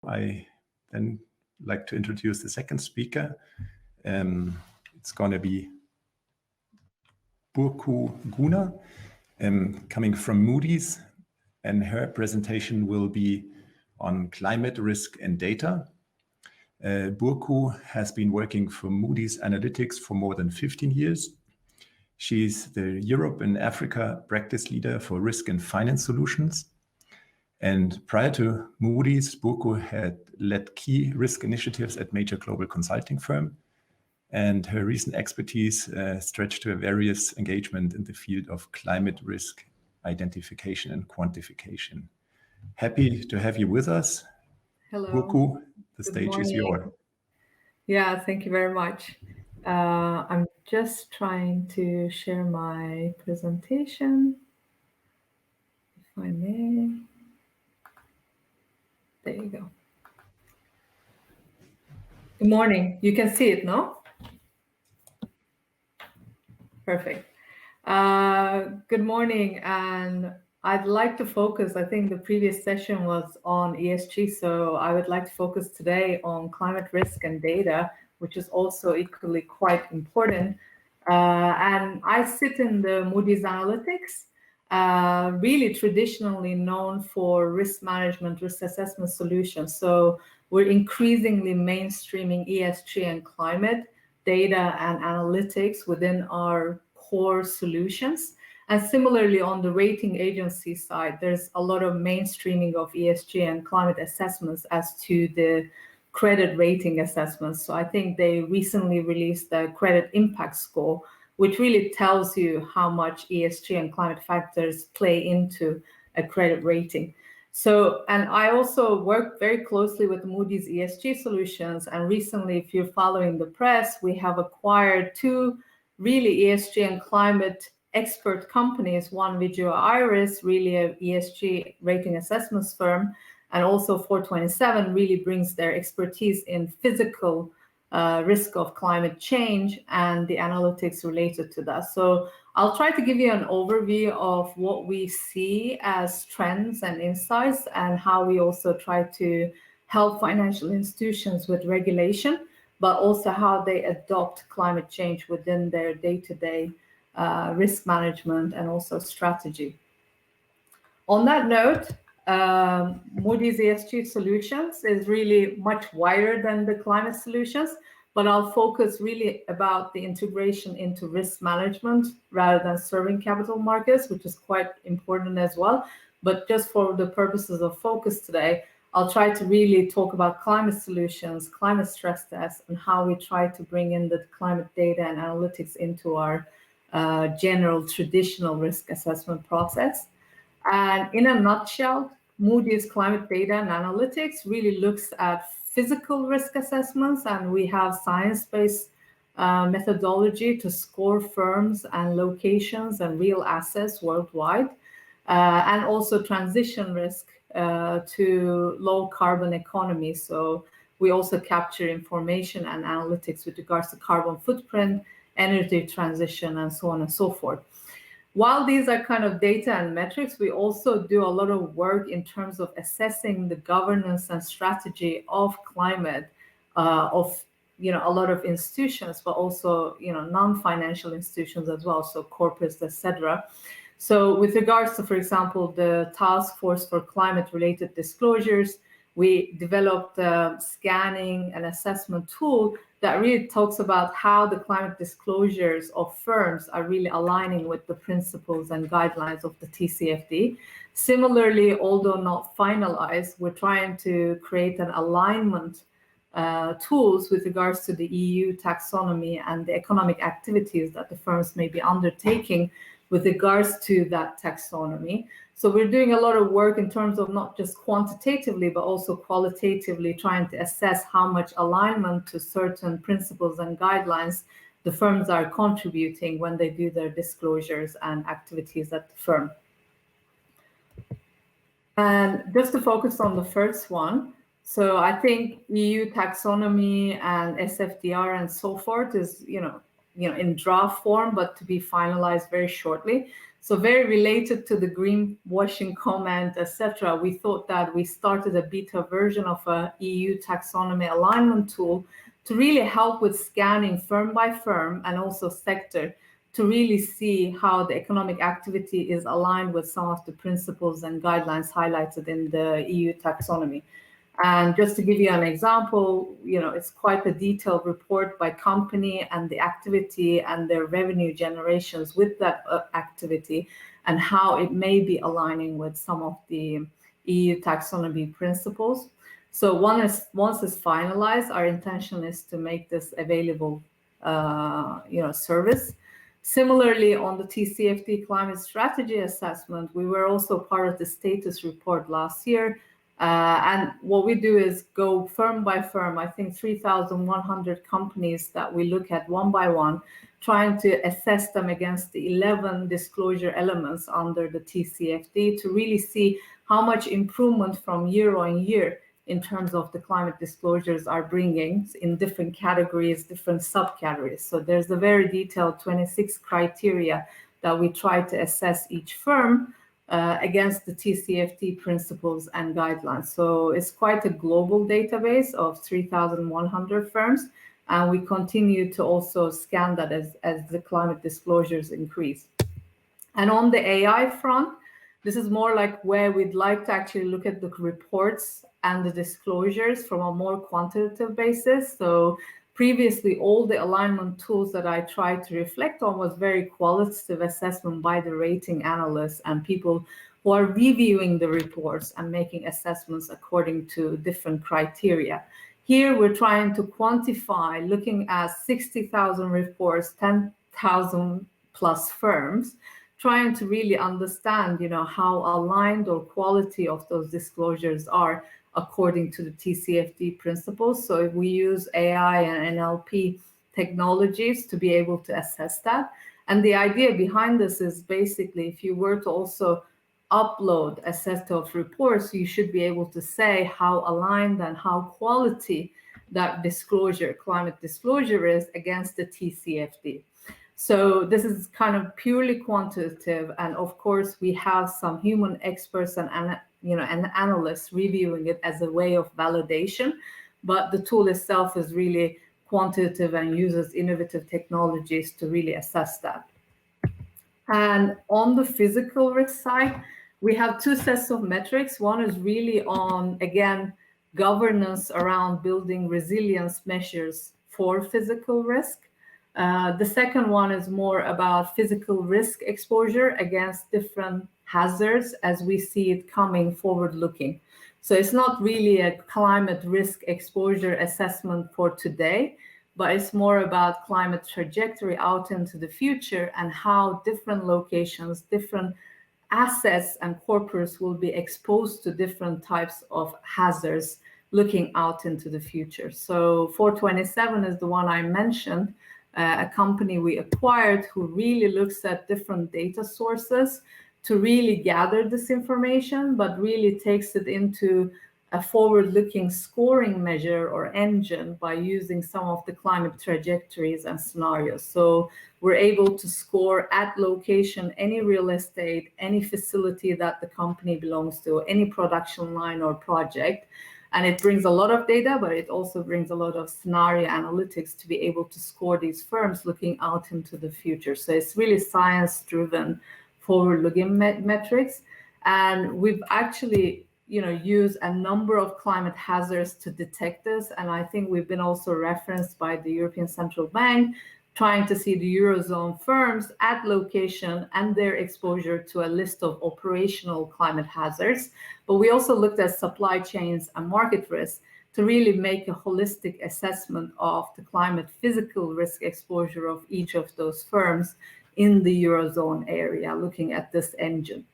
I then like to introduce the second speaker. It's going to be Burcu Guner, coming from Moodys, and her presentation will be on climate risk and data. Burcu has been working for Moody's Analytics for more than 15 years. She's the Europe and Africa practice leader for risk and finance solutions. And prior to Moody's, Burcu had led key risk initiatives at major global consulting firm. And her recent expertise stretched to various engagement in the field of climate risk identification and quantification. Happy to have you with us. Hello. Burcu, the stage is yours. Yeah, thank you very much. I'm just trying to share my presentation, if I may. There you go. Good morning. You can see it, no? Perfect. Good morning, and I'd like to focus, I think the previous session was on ESG, so I would like to focus today on climate risk and data, which is also equally quite important. And I sit in the Moodys Analytics, really traditionally known for risk management, risk assessment solutions. So we're increasingly mainstreaming ESG and climate data and analytics within our core solutions. And similarly, on the rating agency side, there's a lot of mainstreaming of ESG and climate assessments as to the credit rating assessments. So I think they recently released the credit impact score, which really tells you how much ESG and climate factors play into a credit rating. So, and I also work very closely with Moody's ESG solutions. And recently, if you're following the press, we have acquired two really ESG and climate expert companies, one Vigeo Eiris, really a ESG rating assessments firm, and also 427 really brings their expertise in physical risk of climate change and the analytics related to that. So I'll try to give you an overview of what we see as trends and insights and how we also try to help financial institutions with regulation, but also how they adopt climate change within their day-to-day risk management and also strategy. On that note, Moody's ESG solutions is really much wider than the climate solutions, but I'll focus really about the integration into risk management rather than serving capital markets, which is quite important as well. But just for the purposes of focus today, I'll try to really talk about climate solutions, climate stress tests, and how we try to bring in the climate data and analytics into our general traditional risk assessment process. And in a nutshell, Moody's climate data and analytics really looks at physical risk assessments, and we have science-based methodology to score firms and locations and real assets worldwide, and also transition risk to low carbon economy. So we also capture information and analytics with regards to carbon footprint, energy transition, and so on and so forth. While these are kind of data and metrics, we also do a lot of work in terms of assessing the governance and strategy of climate of a lot of institutions, but also non-financial institutions as well, so corporates, etc. So with regards to, for example, the Task Force for Climate-Related Disclosures, we developed a scanning and assessment tool that really talks about how the climate disclosures of firms are really aligning with the principles and guidelines of the TCFD. Similarly, although not finalized, we're trying to create an alignment tools with regards to the EU taxonomy and the economic activities that the firms may be undertaking with regards to that taxonomy. So we're doing a lot of work in terms of not just quantitatively, but also qualitatively trying to assess how much alignment to certain principles and guidelines the firms are contributing when they do their disclosures and activities at the firm. And just to focus on the first one, so I think EU taxonomy and SFDR and so forth is, in draft form, but to be finalized very shortly. So very related to the greenwashing comment, etc., we thought that we started a beta version of a EU taxonomy alignment tool to really help with scanning firm by firm and also sector to really see how the economic activity is aligned with some of the principles and guidelines highlighted in the EU taxonomy. And just to give you an example, it's quite a detailed report by company and the activity and their revenue generations with that activity and how it may be aligning with some of the EU taxonomy principles. So once it's finalized, our intention is to make this available, service. Similarly, on the TCFD climate strategy assessment, we were also part of the status report last year. And what we do is go firm by firm, I think 3,100 companies that we look at one by one, trying to assess them against the 11 disclosure elements under the TCFD to really see how much improvement from year on year in terms of the climate disclosures are bringing in different categories, different subcategories. So there's a very detailed 26 criteria that we try to assess each firm against the TCFD principles and guidelines. So it's quite a global database of 3,100 firms, and we continue to also scan that as the climate disclosures increase. And on the AI front, this is more like where we'd like to actually look at the reports and the disclosures from a more quantitative basis. So previously, all the alignment tools that I tried to reflect on was very qualitative assessment by the rating analysts and people who are reviewing the reports and making assessments according to different criteria. Here, we're trying to quantify, looking at 60,000 reports, 10,000 plus firms, trying to really understand, how aligned or quality of those disclosures are according to the TCFD principles. So if we use AI and NLP technologies to be able to assess that. And the idea behind this is basically if you were to also upload a set of reports, you should be able to say how aligned and how quality that disclosure, climate disclosure is against the TCFD. So this is kind of purely quantitative. And of course, we have some human experts and analysts reviewing it as a way of validation. But the tool itself is really quantitative and uses innovative technologies to really assess that. And on the physical risk side, we have two sets of metrics. One is really on, again, governance around building resilience measures for physical risk. The second one is more about physical risk exposure against different hazards as we see it coming forward-looking. So it's not really a climate risk exposure assessment for today, but it's more about climate trajectory out into the future and how different locations, different assets and corporates will be exposed to different types of hazards looking out into the future. So 427 is the one I mentioned, a company we acquired who really looks at different data sources to really gather this information, but really takes it into a forward-looking scoring measure or engine by using some of the climate trajectories and scenarios. So we're able to score at location, any real estate, any facility that the company belongs to, any production line or project. And it brings a lot of data, but it also brings a lot of scenario analytics to be able to score these firms looking out into the future. So it's really science-driven, forward-looking metrics. And we've actually, used a number of climate hazards to detect this. And I think we've been also referenced by the European Central Bank, trying to see the Eurozone firms at location and their exposure to a list of operational climate hazards. But we also looked at supply chains and market risks to really make a holistic assessment of the climate physical risk exposure of each of those firms in the Eurozone area, looking at this engine.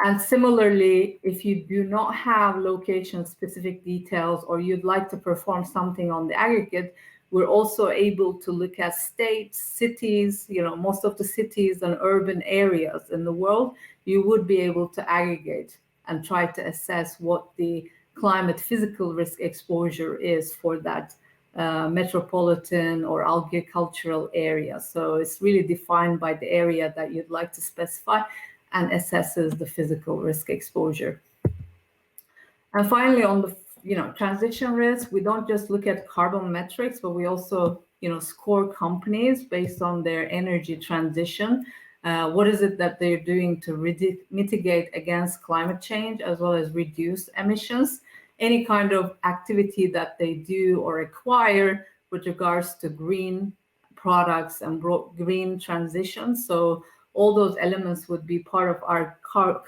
And similarly, if you do not have location-specific details or you'd like to perform something on the aggregate, we're also able to look at states, cities, most of the cities and urban areas in the world, you would be able to aggregate and try to assess what the climate physical risk exposure is for that metropolitan or agricultural area. So it's really defined by the area that you'd like to specify and assesses the physical risk exposure. And finally, on the transition risk, we don't just look at carbon metrics, but we also score companies based on their energy transition. What is it that they're doing to mitigate against climate change as well as reduce emissions? Any kind of activity that they do or acquire with regards to green products and green transition. So all those elements would be part of our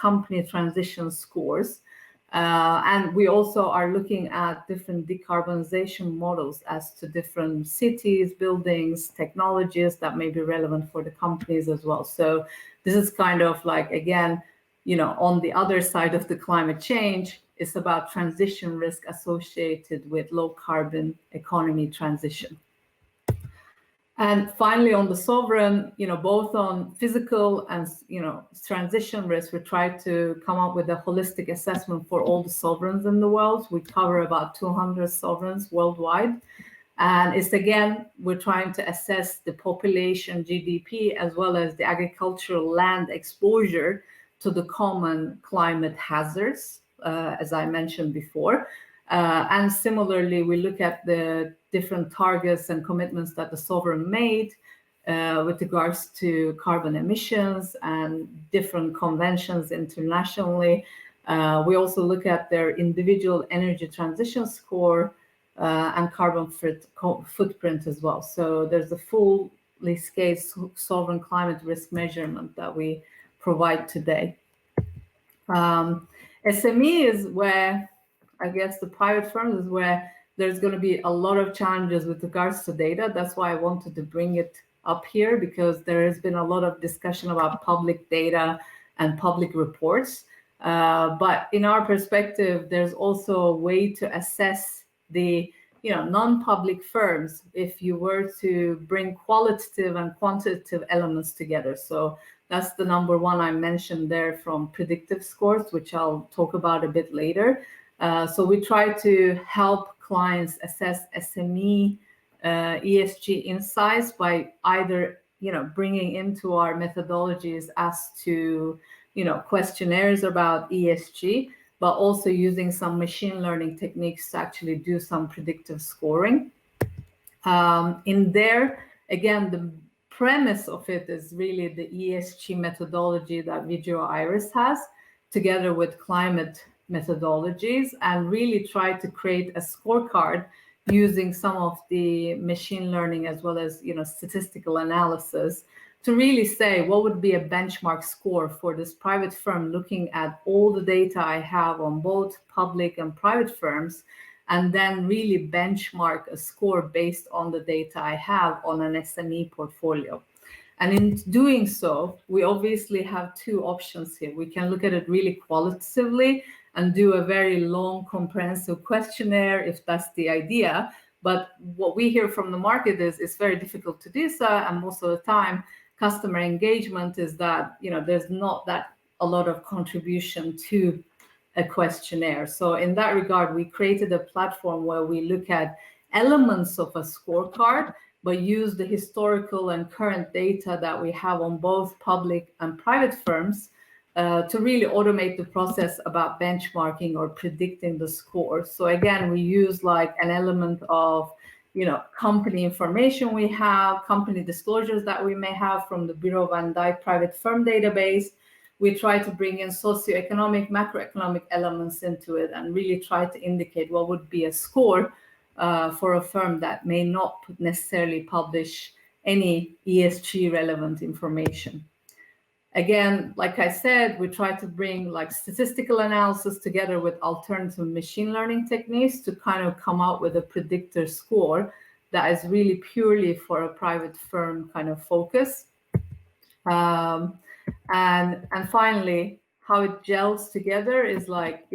company transition scores. And we also are looking at different decarbonization models as to different cities, buildings, technologies that may be relevant for the companies as well. So this is kind of like, again, on the other side of the climate change, it's about transition risk associated with low carbon economy transition. And finally, on the sovereign, both on physical and, transition risk, we try to come up with a holistic assessment for all the sovereigns in the world. We cover about 200 sovereigns worldwide. And it's, again, we're trying to assess the population, GDP, as well as the agricultural land exposure to the common climate hazards, as I mentioned before. And similarly, we look at the different targets and commitments that the sovereign made with regards to carbon emissions and different conventions internationally. We also look at their individual energy transition score and carbon footprint as well. So there's a fully scaled sovereign climate risk measurement that we provide today. SME is where, I guess, the private firms is where there's going to be a lot of challenges with regards to data. That's why I wanted to bring it up here, because there has been a lot of discussion about public data and public reports. But in our perspective, there's also a way to assess the non-public firms if you were to bring qualitative and quantitative elements together. So that's the number one I mentioned there from predictive scores, which I'll talk about a bit later. So we try to help clients assess SME ESG insights by either bringing into our methodologies as to questionnaires about ESG, but also using some machine learning techniques to actually do some predictive scoring. In there, again, the premise of it is really the ESG methodology that Vigeo Eiris has, together with climate methodologies, and really try to create a scorecard using some of the machine learning as well as statistical analysis to really say what would be a benchmark score for this private firm, looking at all the data I have on both public and private firms, and then really benchmark a score based on the data I have on an SME portfolio. And in doing so, we obviously have two options here. We can look at it really qualitatively and do a very long, comprehensive questionnaire if that's the idea. But what we hear from the market is it's very difficult to do so, and most of the time, customer engagement is that there's not that a lot of contribution to a questionnaire. So in that regard, we created a platform where we look at elements of a scorecard, but use the historical and current data that we have on both public and private firms to really automate the process about benchmarking or predicting the score. So again, we use like an element of company information we have, company disclosures that we may have from the Bureau van Dijk private firm database. We try to bring in socioeconomic, macroeconomic elements into it and really try to indicate what would be a score for a firm that may not necessarily publish any ESG relevant information. Again, like I said, we try to bring like statistical analysis together with alternative machine learning techniques to kind of come out with a predictor score that is really purely for a private firm kind of focus. And finally, how it gels together is like,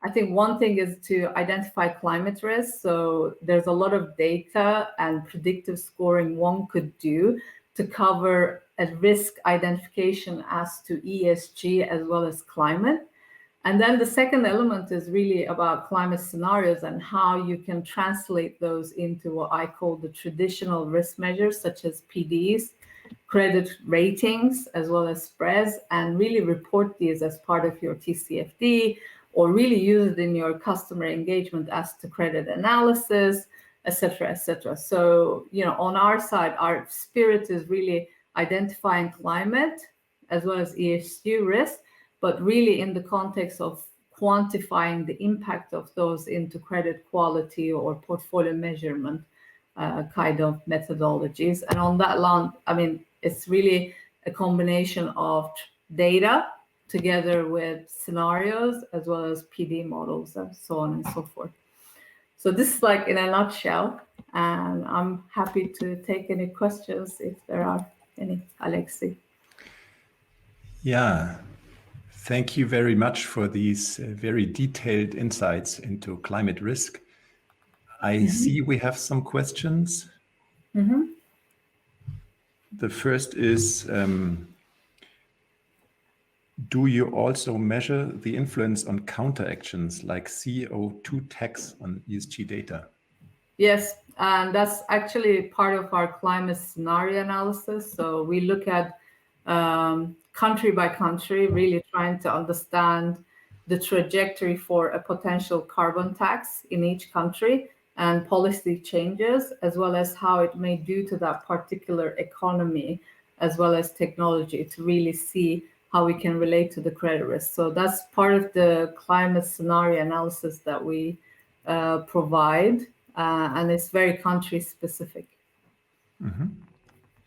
I think one thing is to identify climate risk. So there's a lot of data and predictive scoring one could do to cover a risk identification as to ESG as well as climate. And then the second element is really about climate scenarios and how you can translate those into what I call the traditional risk measures, such as PDs, credit ratings, as well as spreads, and really report these as part of your TCFD, or really use it in your customer engagement as to credit analysis, et cetera, et cetera. So, on our side, our spirit is really identifying climate as well as ESG risk, but really in the context of quantifying the impact of those into credit quality or portfolio measurement kind of methodologies. And on that line, it's really a combination of data together with scenarios as well as PD models and so on and so forth. So this is like in a nutshell, and I'm happy to take any questions if there are any, Alexi. Yeah, thank you very much for these very detailed insights into climate risk. I see we have some questions. The first is, do you also measure the influence on counteractions like CO2 tax on ESG data? Yes, and that's actually part of our climate scenario analysis. So we look at country by country, really trying to understand the trajectory for a potential carbon tax in each country and policy changes, as well as how it may do to that particular economy, as well as technology, to really see how we can relate to the credit risk. So that's part of the climate scenario analysis that we provide, and it's very country specific.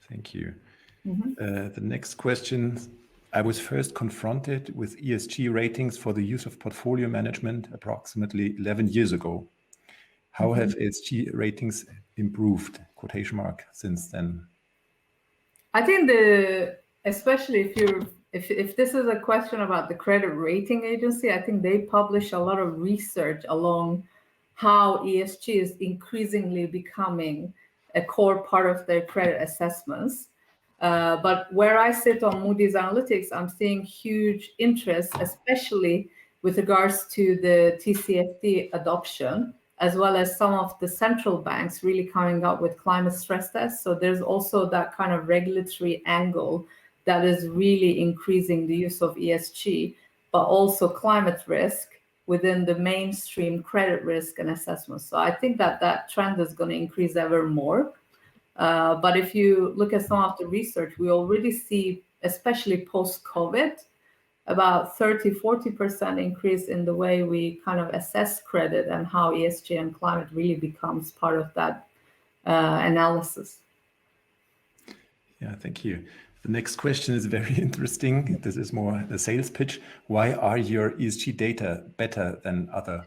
Thank you. The next question, I was first confronted with ESG ratings for the use of portfolio management approximately 11 years ago. How have ESG ratings improved, quotation mark, since then? I think especially if this is a question about the credit rating agency, I think they publish a lot of research along how ESG is increasingly becoming a core part of their credit assessments. But where I sit on Moody's Analytics, I'm seeing huge interest, especially with regards to the TCFD adoption, as well as some of the central banks really coming up with climate stress tests. So there's also that kind of regulatory angle that is really increasing the use of ESG, but also climate risk within the mainstream credit risk and assessment. So I think that trend is going to increase ever more. But if you look at some of the research, we already see, especially post-COVID, about 30-40% increase in the way we kind of assess credit and how ESG and climate really becomes part of that analysis. Yeah, thank you. The next question is very interesting. This is more a sales pitch. Why are your ESG data better than other?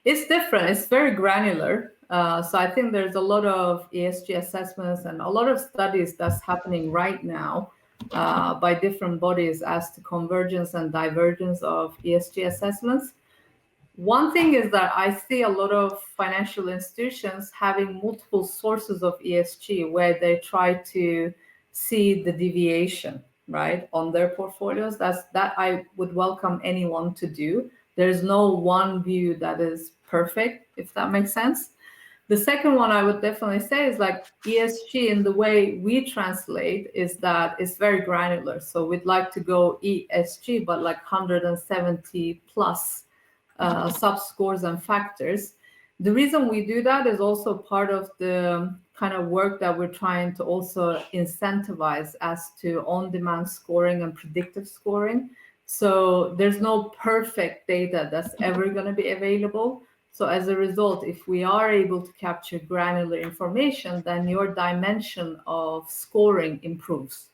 It's different. It's very granular. So I think there's a lot of ESG assessments and a lot of studies that's happening right now by different bodies as to convergence and divergence of ESG assessments. One thing is that I see a lot of financial institutions having multiple sources of ESG where they try to see the deviation, right, on their portfolios. That I would welcome anyone to do. There's no one view that is perfect, if that makes sense. The second one I would definitely say is like ESG in the way we translate is that it's very granular. So we'd like to go ESG, but like 170 plus sub-scores and factors. The reason we do that is also part of the kind of work that we're trying to also incentivize as to on-demand scoring and predictive scoring. So there's no perfect data that's ever going to be available. So as a result, if we are able to capture granular information, then your dimension of scoring improves.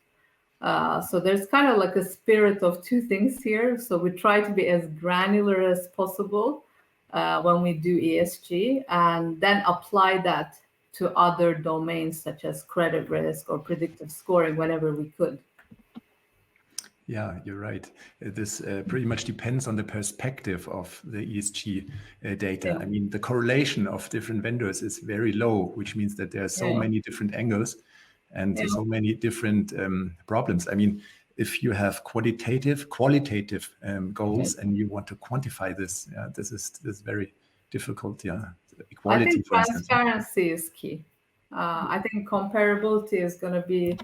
So there's kind of like a spirit of two things here. So we try to be as granular as possible when we do ESG, and then apply that to other domains such as credit risk or predictive scoring whenever we could. Yeah, you're right. This pretty much depends on the perspective of the ESG data. Yeah. I mean, the correlation of different vendors is very low, which means that there are so many different angles and so many different problems. I mean, if you have qualitative goals and you want to quantify this, this is very difficult. Yeah, equality, I think for instance. transparency is key. I think comparability is going to be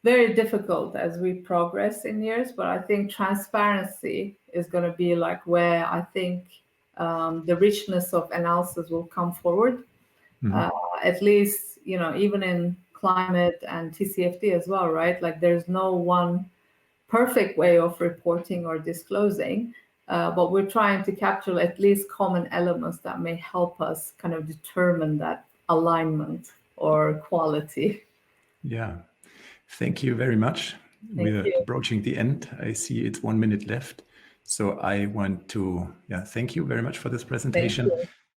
very difficult as we progress in years, but I think transparency is going to be like where I think the richness of analysis will come forward. At least, you know, even in climate and TCFD as well, right? Like there's no one perfect way of reporting or disclosing, but we're trying to capture at least common elements that may help us kind of determine that alignment or quality. Yeah. Thank you very much. We're approaching the end. I see it's 1 minute left. So I want to thank you very much for this presentation.